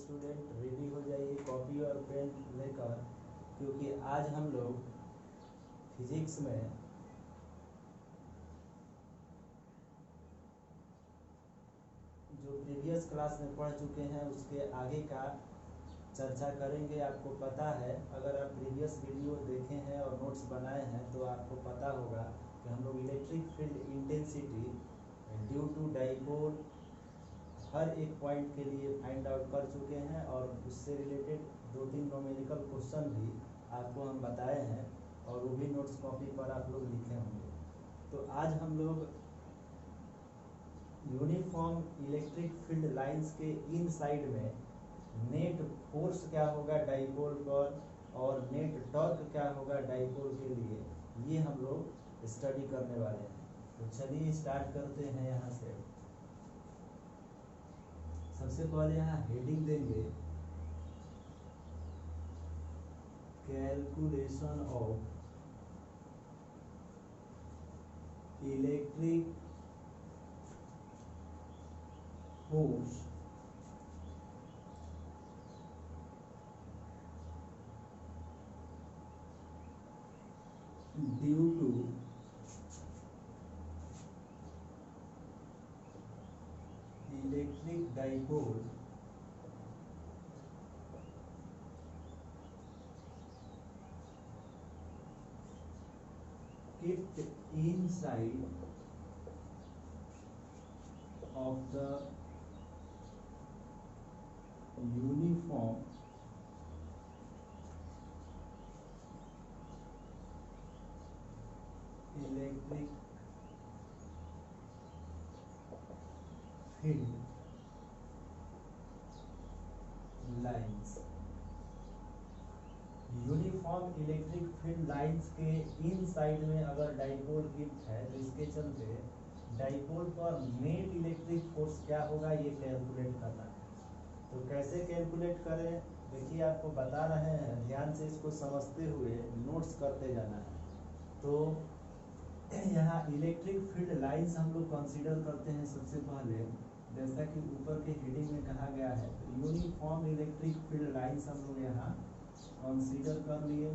Student ready हो जाइए copy और पेन लेकर, क्योंकि आज हम लोग फिजिक्स में जो प्रीवियस क्लास में पढ़ चुके हैं उसके आगे का चर्चा करेंगे। आपको पता है, अगर आप प्रीवियस वीडियो देखे हैं और नोट्स बनाए हैं तो आपको पता होगा कि हम लोग electric field intensity due to dipole हर एक पॉइंट के लिए फाइंड आउट कर चुके हैं, और उससे रिलेटेड 2-3 न्यूमेरिकल क्वेश्चन भी आपको हम बताए हैं, और वो भी नोट्स कॉपी पर आप लोग लिखे होंगे। तो आज हम लोग यूनिफॉर्म इलेक्ट्रिक फील्ड लाइंस के इन साइड में नेट फोर्स क्या होगा डाइपोल पर और नेट टॉर्क क्या होगा डाइपोल के लिए, ये हम लोग स्टडी करने वाले हैं। तो चलिए स्टार्ट करते हैं। यहाँ से सबसे पहले यहाँ हेडिंग देंगे calculation of electric force due to electric dipole kept inside of the uniform electric field lines। Uniform electric field lines के इन साइड में अगर डाइपोल गिफ्ट है तो इसके चलते डाइपोल पर नेट इलेक्ट्रिक फोर्स क्या होगा ये कैलकुलेट करना है। तो कैसे कैलकुलेट करें, देखिए आपको बता रहे हैं, ध्यान से इसको समझते हुए नोट्स करते जाना है। तो यहाँ इलेक्ट्रिक फील्ड लाइंस हम लोग कंसीडर करते हैं सबसे पहले, जैसा कि ऊपर के हेडिंग में कहा गया है। तो यूनिफॉर्म इलेक्ट्रिक फील्ड लाइंस हम लोग यहाँ कंसीडर कर लिए।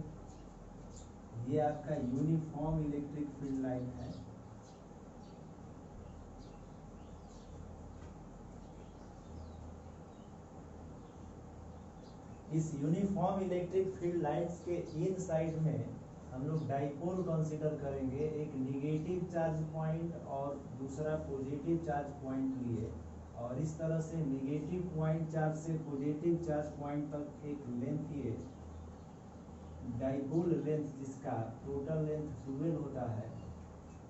ये आपका यूनिफॉर्म इलेक्ट्रिक फील्ड लाइन है। इस यूनिफॉर्म इलेक्ट्रिक फील्ड लाइंस के इन साइड में हम लोग डाइपोल कंसीडर करेंगे, एक निगेटिव चार्ज पॉइंट और दूसरा पॉजिटिव चार्ज पॉइंट लिए, और इस तरह से निगेटिव पॉइंट चार्ज से पॉजिटिव चार्ज पॉइंट तक एक लेंथ ये डाइपोल लेंथ, जिसका टोटल लेंथ 12 होता है,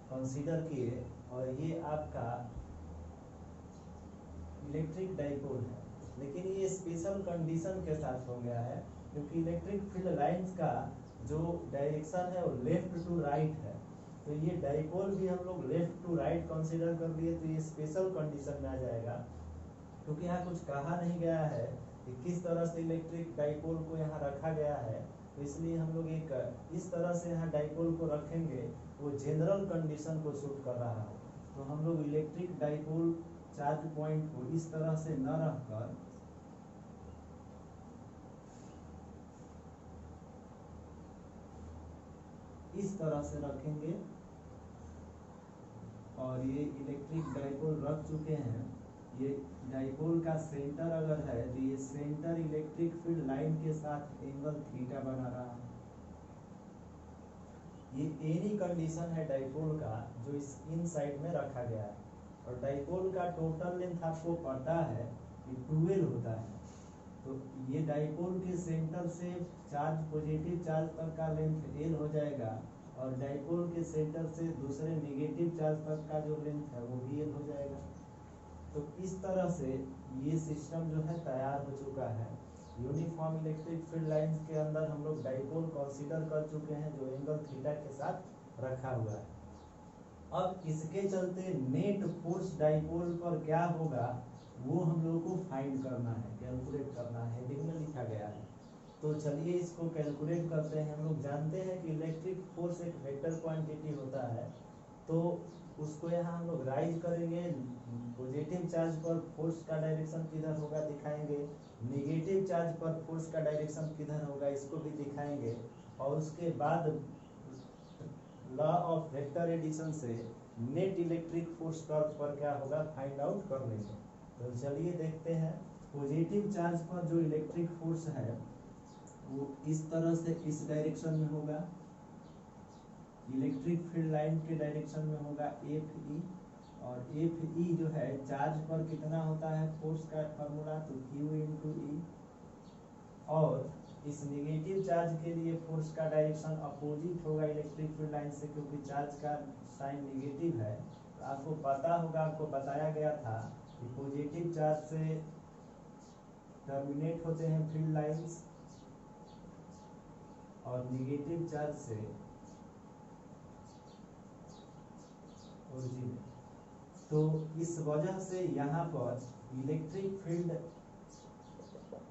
कंसीडर किए। और ये आपका इलेक्ट्रिक डाइपोल है, लेकिन ये स्पेशल कंडीशन के साथ हो गया है, क्योंकि इलेक्ट्रिक फील्ड लाइंस का जो डायरेक्शन है वो लेफ्ट टू राइट है। तो ये डाइपोल भी हम लोग लेफ्ट टू राइट कंसीडर कर लिए, तो ये स्पेशल कंडीशन में आ जाएगा, क्योंकि यहाँ कुछ कहा नहीं गया है कि किस तरह से इलेक्ट्रिक डाइपोल को यहाँ रखा गया है। तो इसलिए हम लोग एक इस तरह से यहाँ डाइपोल को रखेंगे, वो जनरल कंडीशन को सूट कर रहा है। तो हम लोग इलेक्ट्रिक डाइपोल चार्ज पॉइंट को इस तरह से न रखकर इस तरह से रखेंगे, और ये इलेक्ट्रिक डाइपोल रख चुके हैं। ये डाइपोल का सेंटर अगर है तो ये सेंटर इलेक्ट्रिक फील्ड लाइन के साथ एंगल थीटा बना रहा है। ये एनी कंडीशन है डाइपोल का जो इस इन साइड में रखा गया है। और डाइपोल का टोटल लेंथ आपको पता है कि 12 होता है। तो ये डाइपोल के सेंटर से चार्ज पॉजिटिव चार्ज तक का लेंथ एल हो जाएगा, और डाइपोल के सेंटर से दूसरे नेगेटिव चार्ज तक का जो लेंथ है वो भी एल हो जाएगा। तो इस तरह से ये सिस्टम जो है तैयार हो चुका है। यूनिफॉर्म इलेक्ट्रिक फील्ड लाइंस के अंदर हम लोग डाइपोल कंसीडर कर चुके हैं जो एंगल थीटा के साथ रखा हुआ है। अब इसके चलते नेट फोर्स डाइपोल पर क्या होगा वो हम लोग को फाइंड करना है, कैलकुलेट करना है, हेडिंग में लिखा गया है। तो चलिए इसको कैलकुलेट करते हैं। हम लोग जानते हैं कि इलेक्ट्रिक फोर्स एक वेक्टर क्वांटिटी होता है, तो उसको यहाँ हम लोग राइज करेंगे। पॉजिटिव चार्ज पर फोर्स का डायरेक्शन किधर होगा दिखाएंगे, नेगेटिव चार्ज पर फोर्स का डायरेक्शन किधर होगा इसको भी दिखाएंगे, और उसके बाद लॉ ऑफ वेक्टर एडिशन से नेट इलेक्ट्रिक फोर्स टॉर्क पर क्या होगा फाइंड आउट कर लेंगे। तो चलिए देखते हैं। पॉजिटिव चार्ज पर जो इलेक्ट्रिक फोर्स है वो इस तरह से इस डायरेक्शन में होगा, इलेक्ट्रिक फील्ड लाइन के डायरेक्शन में होगा एफ ई, और एफ ई जो है चार्ज पर कितना होता है फोर्स का फार्मूला तो क्यू इंटू ई, और इस नेगेटिव चार्ज के लिए फोर्स का डायरेक्शन अपोजिट होगा इलेक्ट्रिक फील्ड लाइन से, क्योंकि चार्ज का साइन नेगेटिव है। तो आपको पता होगा, आपको बताया गया था कि पॉजिटिव चार्ज से टर्मिनेट होते हैं फील्ड लाइंस और नेगेटिव चार्ज से ओरिजिन। तो इस वजह से यहाँ पर इलेक्ट्रिक फील्ड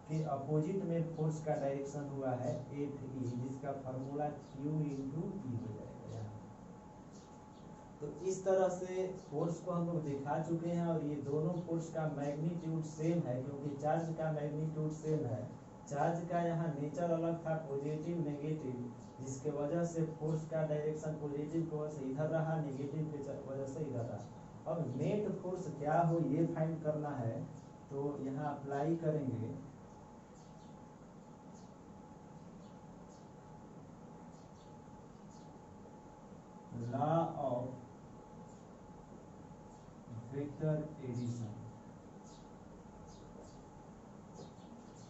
के अपोजिट में फोर्स का डायरेक्शन हुआ है एफ ई, जिसका फार्मूला क्यू इंटू ई हो जाएगा यहाँ। तो इस तरह से फोर्स को हम लोग दिखा चुके हैं, और ये दोनों फोर्स का मैग्नीट्यूड सेम है, क्योंकि चार्ज का मैग्नीट्यूड सेम है। चार्ज का यहाँ नेचर अलग था पॉजिटिव नेगेटिव, जिसके वजह से फोर्स का डायरेक्शन पॉजिटिव की वजह से इधर रहा, नेगेटिव की वजह से इधर रहा। अब नेट फोर्स क्या हो ये फाइंड करना है, तो यहाँ अप्लाई करेंगे लॉ ऑफ वेक्टर एडिशन।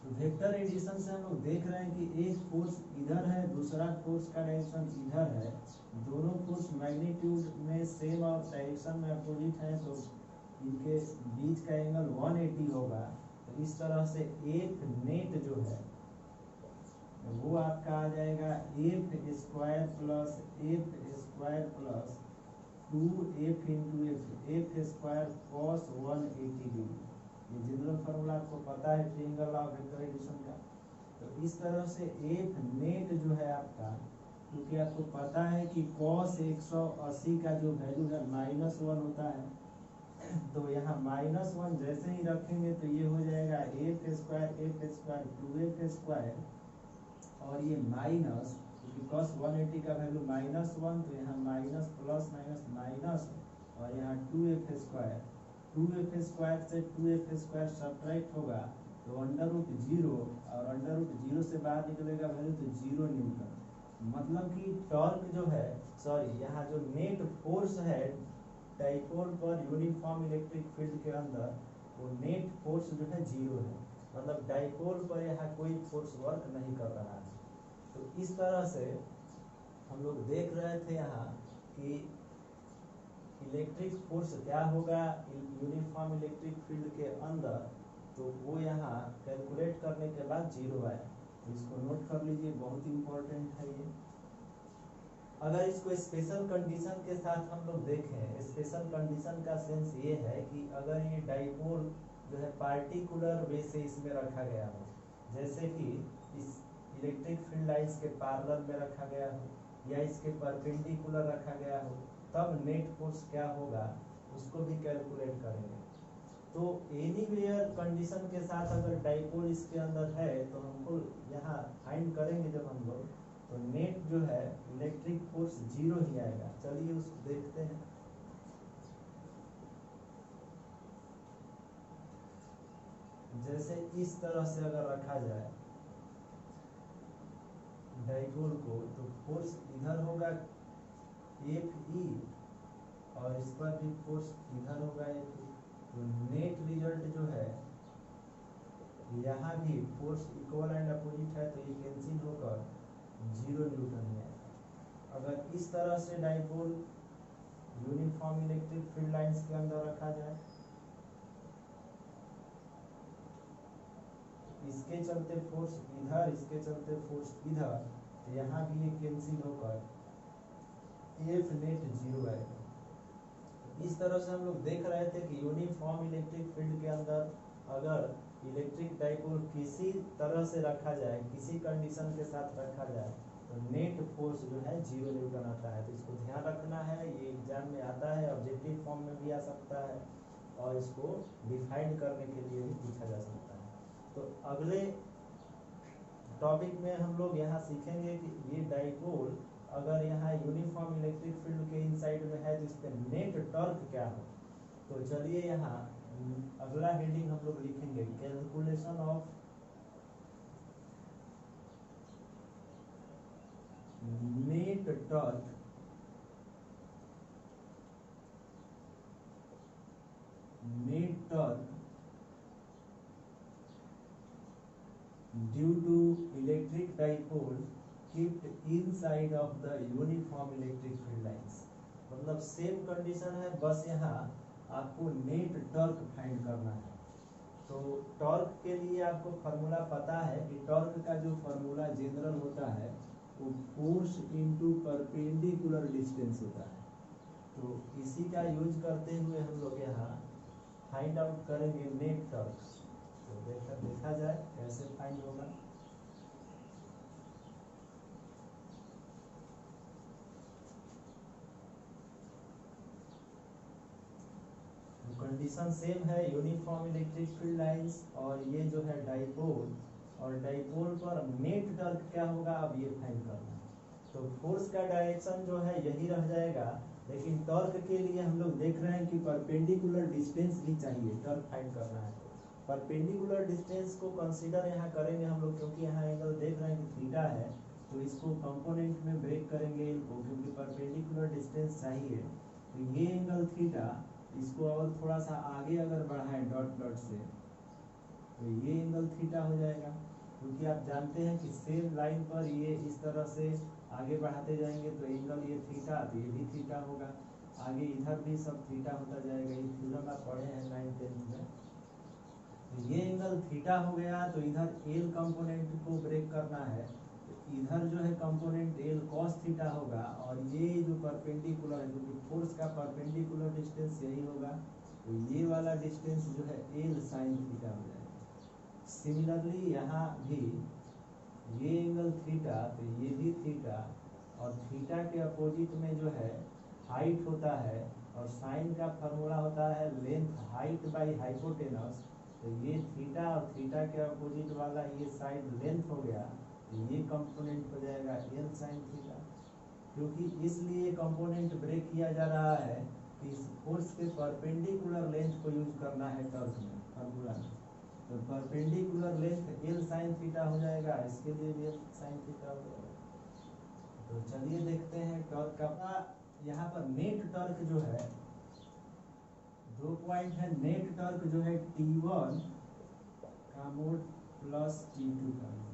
तो वेक्टर एडिशन से हम लोग देख रहे हैं कि एक फोर्स इधर है, दूसरा फोर्स का डायरेक्शन इधर है, दोनों फोर्स मैग्नीट्यूड में सेम और डायरेक्शन में अपोजिट है, तो इनके बीच का एंगल 180 होगा। तो इस तरह से एफ नेट जो है वो आपका आ जाएगा F square plus F square plus 2f into F square cos 180 degree. ये जनरल फार्मूला आपको पता है ट्रायंगल ऑफ वेक्टर एडिशन का। तो इस तरह से एफ नेट जो है आपका, क्योंकि आपको पता है कि कॉस 180 का जो वैल्यू है -1 होता है, तो यहाँ -1 जैसे ही रखेंगे तो ये हो जाएगा एफ स्क्वायर 2f स्क्वायर, और ये माइनस, क्योंकि cos 180 का वैल्यू -1, तो यहाँ माइनस प्लस माइनस माइनस, और यहाँ 2f स्क्वायर से 2f स्क्वायर सब्ट्रैक्ट होगा तो √0, और √0 से बाहर निकलेगा वैल्यू तो 0 न्यूटन। मतलब कि टॉर्क जो है, सॉरी यहाँ जो नेट फोर्स है डाइपोल पर यूनिफॉर्म इलेक्ट्रिक फील्ड के अंदर, वो नेट फोर्स जो है 0 है, मतलब डाइपोल पर यहाँ कोई फोर्स वर्क नहीं कर रहा है। तो इस तरह से हम लोग देख रहे थे यहाँ कि इलेक्ट्रिक फोर्स क्या होगा यूनिफॉर्म इलेक्ट्रिक फील्ड के अंदर, तो वो यहाँ कैलकुलेट करने के बाद 0 आया। तो इसको नोट कर लीजिए, बहुत इंपॉर्टेंट है ये। अगर इसको स्पेशल कंडीशन के साथ हम लोग देखें, स्पेशल कंडीशन का सेंस ये है कि अगर ये डाइपोल जो है पार्टिकुलर वे से इसमें रखा गया हो, जैसे कि इस इलेक्ट्रिक फील्ड लाइंस के पैरेलल में रखा गया हो या इसके परपेंडिकुलर रखा गया हो, तब नेट फोर्स क्या होगा उसको भी कैलकुलेट करेंगे। तो एनीवेयर कंडीशन के साथ अगर डाइपोल इसके अंदर है तो हमको यहाँ फाइंड करेंगे जब हम लोग, तो नेट जो है इलेक्ट्रिक फोर्स 0 ही आएगा। चलिए उसको देखते हैं। जैसे इस तरह से अगर रखा जाए डाइपोल को, तो फोर्स इधर होगा एफ ई, और इस पर भी फोर्स इधर होगा एफ ई। तो नेट रिजल्ट जो है, यहाँ भी फोर्स इक्वल एंड अपोजिट है, तो ये कैंसिल होकर 0 न्यूटन है। अगर इस तरह से dipole uniform electric field lines के अंदर रखा जाए, इसके चलते फोर्स इधर, इसके चलते फोर्स इधर, तो यहाँ भी ये कैंसिल होकर एफ नेट 0 आएगा। इस तरह से हम लोग देख रहे थे कि यूनिफॉर्म इलेक्ट्रिक फील्ड के अंदर अगर इलेक्ट्रिक डाइपोल किसी तरह से रखा जाए, किसी कंडीशन के साथ रखा जाए, तो नेट फोर्स जो है 0 न्यूटन आता है। तो इसको ध्यान रखना है, ये एग्जाम में आता है, ऑब्जेक्टिव फॉर्म में भी आ सकता है, और इसको डिफाइन करने के लिए भी पूछा जा सकता है। तो अगले टॉपिक में हम लोग यहाँ सीखेंगे कि ये डाइपोल अगर यहाँ यूनिफॉर्म इलेक्ट्रिक फील्ड के इनसाइड में है तो इस पे नेट टॉर्क क्या हो। तो चलिए यहाँ अगला हेडिंग हम लोग लिखेंगे calculation of net torque due to electric dipole kept inside of the uniform electric field lines। मतलब सेम कंडीशन है, बस यहाँ आपको नेट टॉर्क फाइंड करना है। तो टॉर्क के लिए आपको फार्मूला पता है कि टॉर्क का जो फार्मूला जनरल होता है वो फोर्स इनटू परपेंडिकुलर डिस्टेंस होता है। तो इसी का यूज करते हुए हम लोग यहाँ फाइंड आउट करेंगे नेट टॉर्क। तो देखा जाए कैसे फाइंड होगा। कंडीशन सेम है, यूनिफॉर्म इलेक्ट्रिक फील्ड लाइंस और ये जो है डाइपोल, और डाइपोल पर नेट टॉर्क क्या होगा अब ये फाइंड करना है। तो फोर्स का डायरेक्शन जो है यही रह जाएगा, लेकिन टॉर्क के लिए हम लोग देख रहे हैं कि परपेंडिकुलर डिस्टेंस भी चाहिए टॉर्क फाइंड करना है। परपेंडिकुलर डिस्टेंस को कंसीडर यहाँ करेंगे हम लोग, क्योंकि यहाँ एंगल देख रहे हैं कि थीटा है, तो इसको कंपोनेंट में ब्रेक करेंगे इनको, क्योंकि परपेंडिकुलर डिस्टेंस चाहिए। तो ये एंगल थीटा, इसको और थोड़ा सा आगे अगर बढ़ाएं डॉट डॉट से तो ये एंगल थीटा हो जाएगा, क्योंकि आप जानते हैं कि सेम लाइन पर ये इस तरह से आगे बढ़ाते जाएंगे तो एंगल ये थीटा, तो ये भी थीटा होगा, आगे इधर भी सब थीटा होता जाएगा। ये थ्योरम आप पढ़े हैं 9th-10th में। तो ये एंगल थीटा हो गया, तो इधर एल कंपोनेंट को ब्रेक करना है, इधर जो है कंपोनेंट एल कॉस थीटा होगा, और ये जो परपेंडिकुलर है क्योंकि फोर्स का परपेंडिकुलर डिस्टेंस यही होगा, तो ये वाला डिस्टेंस जो है एल साइन थीटा हो जाएगा। सिमिलरली यहाँ भी ये एंगल थीटा, तो ये भी थीटा, और थीटा के अपोजिट में जो है हाइट होता है, और साइन का फार्मूला होता है लेंथ हाइट बाई हाइपोटेनस। तो ये थीटा और थीटा के अपोजिट वाला ये साइड लेंथ हो गया, ये कंपोनेंट हो जाएगा एल साइन थीटा। क्योंकि इसलिए कंपोनेंट ब्रेक किया जा रहा है कि इस फोर्स के परपेंडिकुलर लेंथ को यूज करना है टॉर्क में फार्मूला में। तो perpendicular length L sine theta हो जाएगा, इसके लिए भी एल साइन थीटा हो जाएगा। तो चलिए देखते हैं टॉर्क का। यहाँ पर नेट टॉर्क जो है, 2 पॉइंट है। नेट टॉर्क जो है T1 का मोड प्लस T2 का मोड।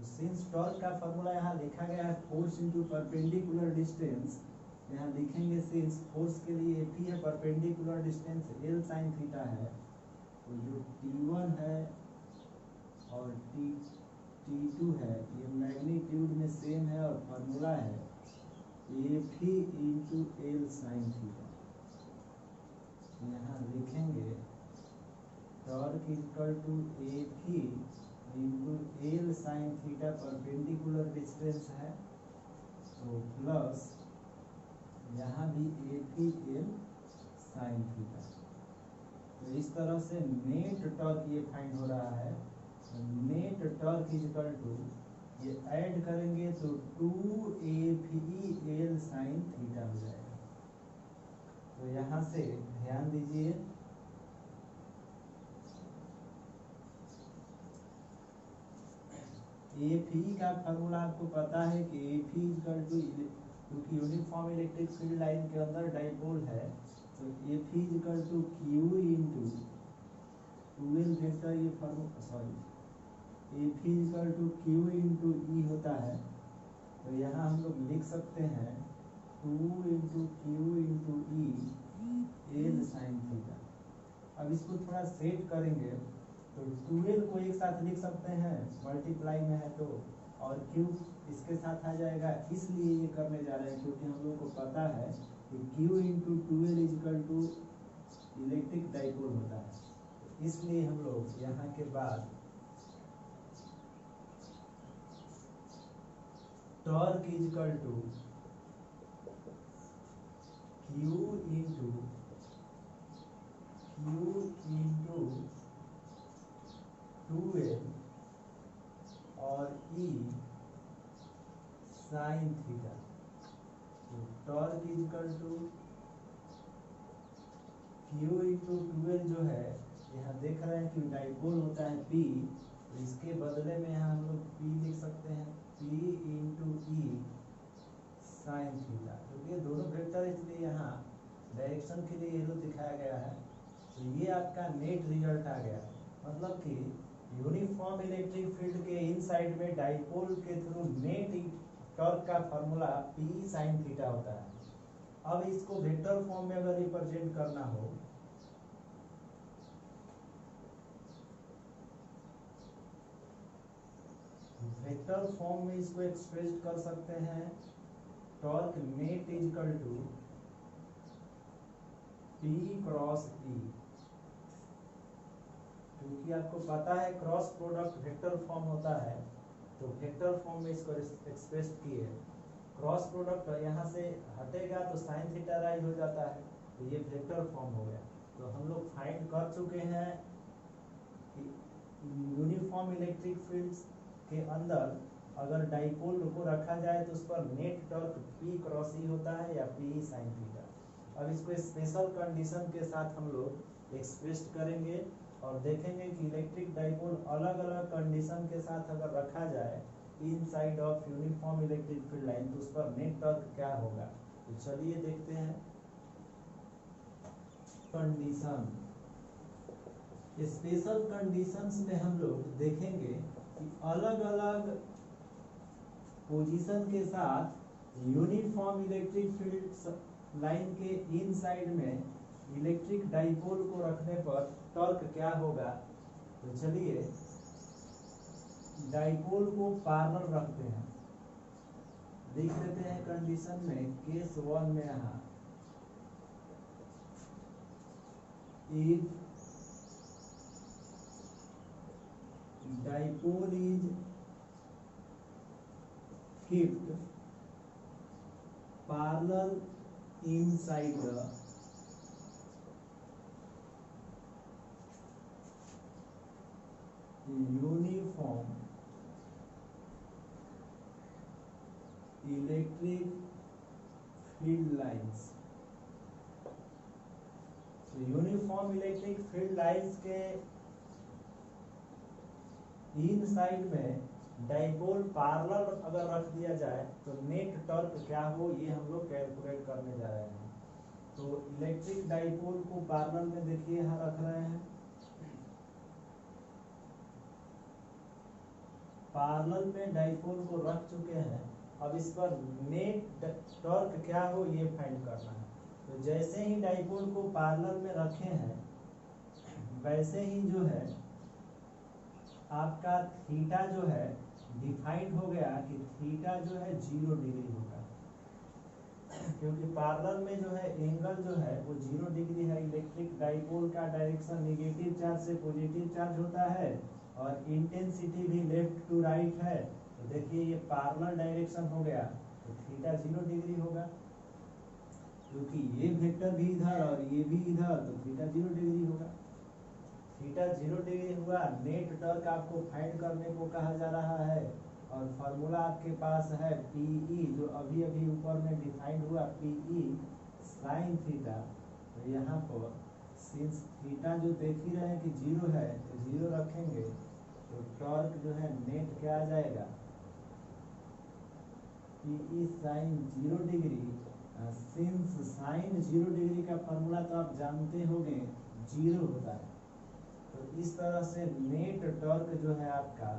सिंस टॉर्क का फॉर्मूला यहाँ लिखा गया है फोर्स इनटू परपेंडिकुलर डिस्टेंस, यहाँ लिखेंगे सिंस फोर्स के लिए T है, perpendicular distance L sin theta है, तो जो T1 है और T2 है ये मैग्नीट्यूड में सेम है, और फार्मूला है AP into L sin theta. यहाँ लिखेंगे torque equal to AP into l sine theta, perpendicular distance है, तो प्लस यहाँ भी AP एल साइन थीटा। तो इस तरह से नेट टॉर्क ये फाइंड हो रहा है। Net torque is equal to, ये ऐड करेंगे तो 2AP एल साइन थीटा हो जाएगा। तो यहाँ से ध्यान दीजिए, AP का फार्मूला आपको पता है कि AP इक्वल टू, क्योंकि यूनिफॉर्म इलेक्ट्रिक फील्ड लाइन के अंदर डाइपोल है, तो AP equal to Q into 2L vector, ये formula sorry AP equal to Q into E होता है। तो यहाँ हम लोग लिख सकते हैं 2 into Q into E L sine theta. अब इसको थोड़ा सेट करेंगे तो 2L को एक साथ लिख सकते हैं, मल्टीप्लाई में है तो, और Q इसके साथ आ जाएगा। इसलिए ये करने जा रहे हैं क्योंकि हम लोग को पता है कि Q into 2L is equal to electric dipole होता है। इसलिए हम लोग यहाँ के बाद torque is equal to Q into 2L और ई साइन थीटा। तो torque is equal to q into twelve जो है, यहाँ देख रहे हैं कि डाइपोल होता है पी, तो इसके बदले में यहाँ हम लोग पी लिख सकते हैं, पी इंटू ई साइन थीटा, क्योंकि ये दोनों वेक्टर इसलिए यहाँ डायरेक्शन के लिए एरो दिखाया गया है। तो ये आपका नेट रिजल्ट आ गया, मतलब कि यूनिफॉर्म इलेक्ट्रिक फील्ड के इन साइड में डाइपोल के थ्रू नेट टॉर्क का फॉर्मूला पी साइन थीटा होता है। अब इसको वेक्टर फॉर्म में अगर रिप्रेजेंट करना हो, वेक्टर फॉर्म में इसको एक्सप्रेस कर सकते हैं, torque net is equal to P cross E, क्योंकि आपको पता है क्रॉस प्रोडक्ट वेक्टर फॉर्म होता है, तो वेक्टर फॉर्म में इसको एक्सप्रेस किए। क्रॉस प्रोडक्ट यहाँ से हटेगा तो साइन थीटा राइज हो जाता है, तो ये वेक्टर फॉर्म हो गया। तो हम लोग फाइंड कर चुके हैं कि यूनिफॉर्म इलेक्ट्रिक फील्ड्स के अंदर अगर डाइपोल को रखा जाए तो उस पर नेट टॉर्क पी क्रॉस ई होता है या पी साइन थीटा। अब इसको स्पेशल कंडीशन के साथ हम लोग एक्सप्रेस करेंगे और देखेंगे कि इलेक्ट्रिक डाइपोल अलग अलग कंडीशन के साथ अगर रखा जाए inside of uniform electric field line तो उस पर नेट टॉर्क क्या होगा। तो चलिए देखते हैं कंडीशन। स्पेशल कंडीशंस में हम लोग देखेंगे कि अलग अलग पोजीशन के साथ यूनिफॉर्म इलेक्ट्रिक फील्ड लाइन के इनसाइड में इलेक्ट्रिक डाइपोल को रखने पर टॉर्क क्या होगा। तो चलिए डाइपोल को पैरेलल रखते हैं, लिख देते हैं कंडीशन में केस 1 में यहाँ if dipole is kept parallel inside the uniform electric field lines। तो यूनिफॉर्म इलेक्ट्रिक फील्ड लाइंस के इन साइड में डाइपोल पैरेलल अगर रख दिया जाए तो नेट टॉर्क क्या हो, ये हम लोग कैलकुलेट करने जा रहे हैं। तो इलेक्ट्रिक डाइपोल को पैरेलल में देखिए यहाँ रख रहे हैं, पैरेलल में डाइपोल को रख चुके हैं। अब इस पर नेट टॉर्क क्या हो ये फाइंड करना है। तो जैसे ही डाइपोल को पैरेलल में रखे हैं वैसे ही जो है आपका थीटा जो है डिफाइंड हो गया कि थीटा जो है 0 डिग्री होगा, क्योंकि पैरेलल में जो है एंगल जो है वो 0 डिग्री है। इलेक्ट्रिक डाइपोल का डायरेक्शन नेगेटिव चार्ज से पॉजिटिव चार्ज होता है और इंटेंसिटी भी लेफ्ट टू राइट है। तो देखिए ये पैरेलल डायरेक्शन हो गया, तो थीटा 0 डिग्री होगा, क्योंकि ये वेक्टर भी इधर और ये भी इधर, तो थीटा 0 डिग्री होगा। थीटा 0 डिग्री हुआ। नेट टॉर्क आपको फाइंड करने को कहा जा रहा है और फार्मूला आपके पास है पीई, जो अभी अभी ऊपर में डिफाइंड हुआ, पीई साइन थीटा। तो यहाँ पर सिंस थीटा जो देख ही रहे हैं कि 0 है तो 0 रखेंगे, तो टॉर्क जो है नेट क्या आ जाएगा, PE sine 0 degree. Since sine 0 degree का फार्मूला तो आप जानते होंगे 0 होता है, तो इस तरह से नेट टॉर्क जो है आपका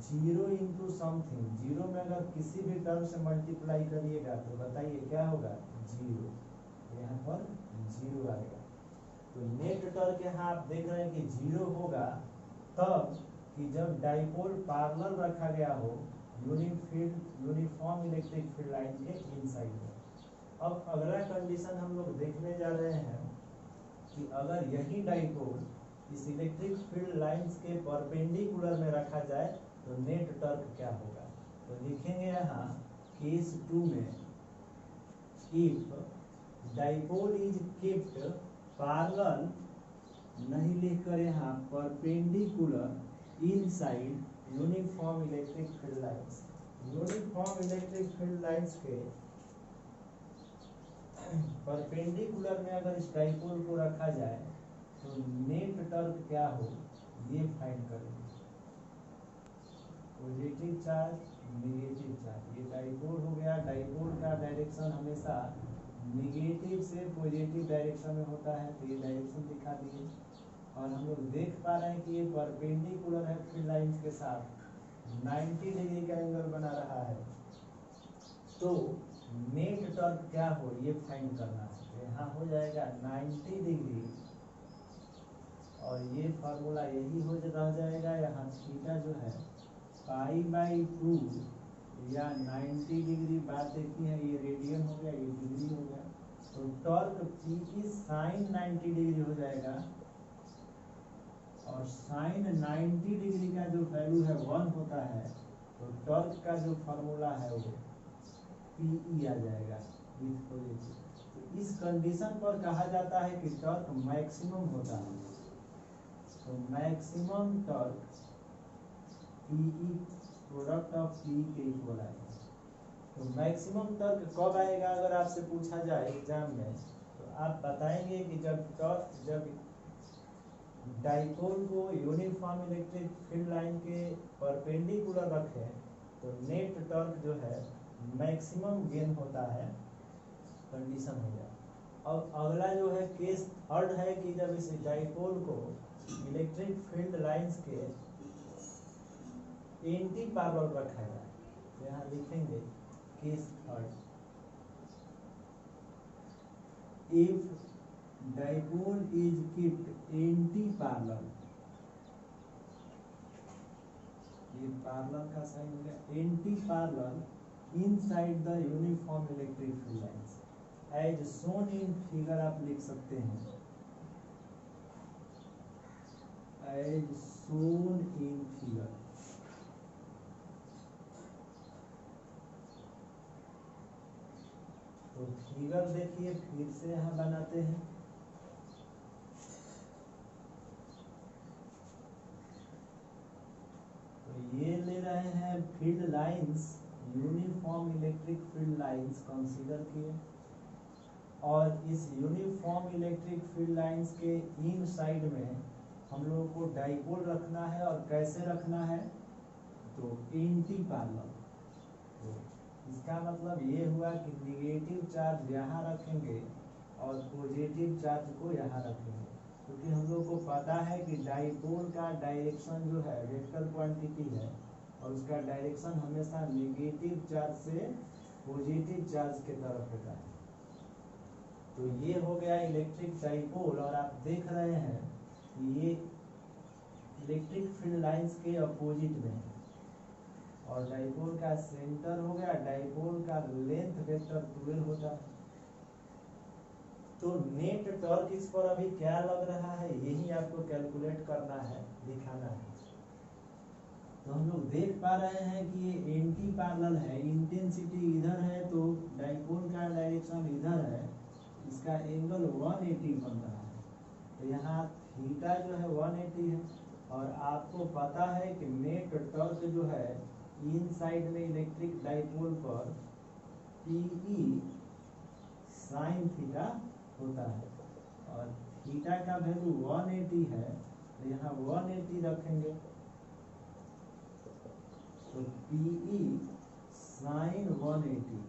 0 इंटू समथिंग, 0 में अगर किसी भी टर्म से मल्टीप्लाई करिएगा तो बताइए क्या होगा, 0। यहाँ पर 0 आएगा। तो नेट टॉर्क यहाँ आप देख रहे हैं कि 0 होगा तब कि जब डाइपोल पैरेलल रखा गया हो यूनिफॉर्म इलेक्ट्रिक फील्ड लाइन के इनसाइड में। अब अगला कंडीशन हम लोग देखने जा रहे हैं कि अगर यही डाइपोल इस इलेक्ट्रिक फील्ड लाइंस के परपेंडिकुलर में रखा जाए तो नेट टॉर्क क्या होगा। तो लिखेंगे यहाँ केस 2 में if dipole is kept parallel, नहीं लिखकर यहाँ perpendicular inside uniform electric field lines. Uniform electric field lines के परपेंडिकुलर में अगर इस डाइपोल को रखा जाए तो नेट टॉर्क क्या हो ये फाइंड करेंगे। पॉजिटिव चार्ज नेगेटिव चार्ज, ये डाइपोल हो गया। डाइपोल का डायरेक्शन हमेशा नेगेटिव से पॉजिटिव डायरेक्शन में होता है, तो ये डायरेक्शन दिखा दिए। और हम लोग देख पा रहे हैं कि ये परपेंडिकुलर है फील्ड लाइंस के साथ, 90 डिग्री का एंगल बना रहा है। तो नेट टॉर्क क्या हो ये फाइंड करना है। तो यहाँ हो जाएगा 90 डिग्री, और ये फार्मूला यही हो रह जाएगा। यहाँ थीटा जो है π/2 या 90 डिग्री, बात एक ही है, ये रेडियन हो गया, ये डिग्री हो गया। तो टॉर्क P साइन 90 डिग्री हो जाएगा, और साइन 90 डिग्री का जो वैल्यू है 1 होता है, तो टॉर्क का जो फार्मूला है वो PE आ जाएगा विथ पॉजिटिव। तो इस कंडीशन पर कहा जाता है कि टॉर्क मैक्सिमम होता है। तो maximum torque PE product of PE के इक्वल आएगा। तो मैक्सिमम टॉर्क कब आएगा अगर आपसे पूछा जाए एग्जाम में, तो आप बताएंगे कि जब डाइपोल को यूनिफॉर्म इलेक्ट्रिक फील्ड लाइन के परपेंडिकुलर रखें तो नेट टॉर्क जो है मैक्सिमम गेन होता है, कंडीशन हो गया। अब अगला जो है केस थर्ड है कि जब इस डाइपोल को इलेक्ट्रिक फील्ड लाइंस के एंटी पैरेलल रखा जाए, तो यहाँ लिखेंगे case third, if dipole is keeped anti parallel, ये पैरेलल का साइन हो गया, anti parallel inside the uniform electric field lines as shown in figure, आप लिख सकते हैं एज शोन इन फिगर। तो फिगर देखिए फिर से यहाँ बनाते हैं। तो ये ले रहे हैं field lines, uniform electric field lines consider किए, और इस यूनिफॉर्म इलेक्ट्रिक फील्ड लाइंस के इन साइड में हम लोगों को डाइपोल रखना है। और कैसे रखना है, तो एंटी पैरेलल। तो इसका मतलब ये हुआ कि निगेटिव चार्ज यहाँ रखेंगे और पॉजिटिव चार्ज को यहाँ रखेंगे, क्योंकि हम लोग को पता है कि डाइपोल का डायरेक्शन जो है वेक्टर क्वांटिटी है, और उसका डायरेक्शन हमेशा नेगेटिव चार्ज से पॉजिटिव चार्ज के तरफ होता है। तो ये हो गया इलेक्ट्रिक डाइपोल, और आप देख रहे हैं कि ये इलेक्ट्रिक फील्ड लाइंस के अपोजिट में है, और डाइपोल का सेंटर हो गया, डाइपोल का लेंथ वेक्टर 12 होता है। तो नेट टॉर्क इस पर अभी क्या लग रहा है यही आपको कैलकुलेट करना है, दिखाना है। तो हम लोग देख पा रहे हैं कि ये एंटी पैरेलल है, इंटेंसिटी इधर है तो डाइपोल का डायरेक्शन इधर है, इसका एंगल 180 बन रहा है। तो यहाँ थीटा जो है 180 है, और आपको पता है कि नेट टॉर्क जो है इन साइड में इलेक्ट्रिक डाइपोल पर PE साइन थीटा होता है, और थीटा का वैल्यू 180 है, तो यहाँ 180 रखेंगे। तो PE साइन 180,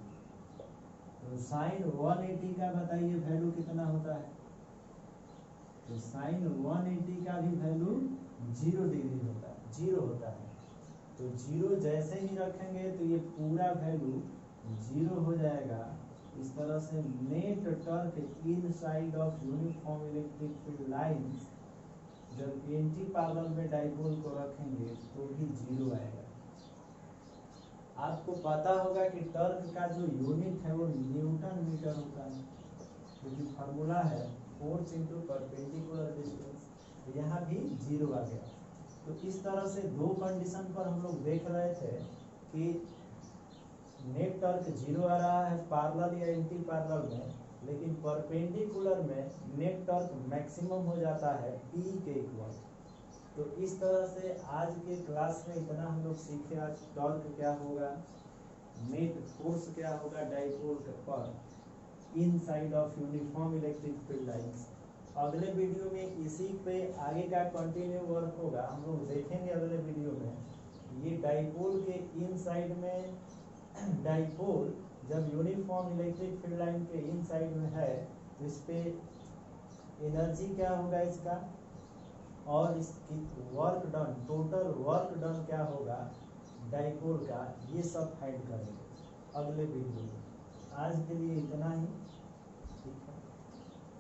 तो साइन 180 का बताइए वैल्यू कितना होता है। तो साइन 180 का भी वैल्यू 0 डिग्री होता है, 0 होता है। तो 0 जैसे ही रखेंगे तो ये पूरा वैल्यू 0 हो जाएगा। इस तरह से net torque inside of uniform electric field lines जब एंटी पैरेलल में डाइपोल को रखेंगे तो भी 0 आएगा। आपको पता होगा कि टॉर्क का जो यूनिट है वो न्यूटन मीटर होता है, क्योंकि फार्मूला है फोर्स इंटू परपेंडिकुलर डिस्टेंस। तो यहाँ भी 0 आ गया। तो इस तरह से दो कंडीशन पर हम लोग देख रहे थे कि नेट टॉर्क 0 आ रहा है पैरेलल या एंटी पैरेलल में, लेकिन परपेंडिकुलर में नेट टॉर्क मैक्सिमम हो जाता है P के इक्वल। तो इस तरह से आज के क्लास में इतना हम लोग सीखे। आज टॉर्क क्या होगा, नेट फोर्स क्या होगा डाइपोल पर inside of uniform electric field lines. अगले वीडियो में इसी पे आगे का कंटिन्यू वर्क होगा, हम लोग देखेंगे अगले वीडियो में। ये डाइपोल के इनसाइड में डाइपोल जब यूनिफॉर्म इलेक्ट्रिक फील्ड लाइन के इनसाइड में है तो इस पे एनर्जी क्या होगा इसका, और इसकी work done, total work done क्या होगा डाइपोल का, ये सब फाइंड करेंगे अगले वीडियो में। आज के लिए इतना ही।